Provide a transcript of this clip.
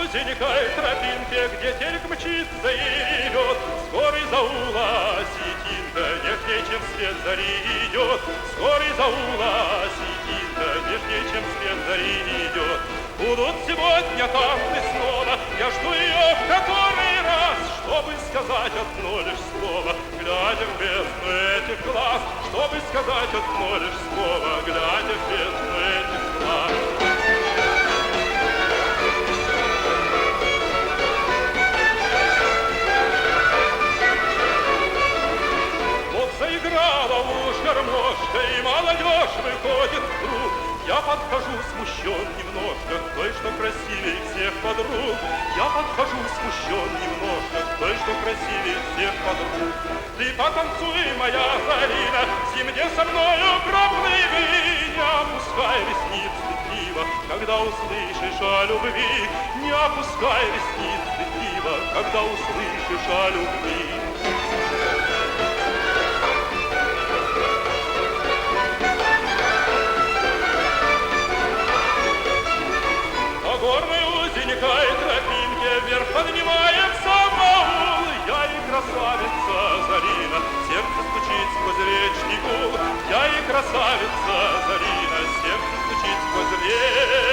узенькой тропинке, где телек мчится и ревет, скорый заула сетинка, нежнее, чем свет зари идет, скорый заула сетинка, нежнее, чем свет зари идет. Будут сегодня танцы снова, я жду ее в который раз, чтобы сказать одно лишь слово, глядя в бездну этих глаз, чтобы сказать одно лишь слово, глядя в бездну этих глаз. Вот заиграла уж гармошка, и молодежь выходит вдруг. Я подхожу смущен немножко к той, что красивее всех подруг. Я подхожу смущен немножко к той, что красивее всех подруг. Ты потанцуй, моя Зарина, в зимне со мною проплыви, не опускай ресниц стыдливо, когда услышишь о любви. Не опускай ресниц стыдливо, когда услышишь о любви. Горной узенькой тропинке вверх поднимается баул. Я и красавица Зарина, сердце стучит сквозь речный гул. Я и красавица Зарина, сердце стучит сквозь речный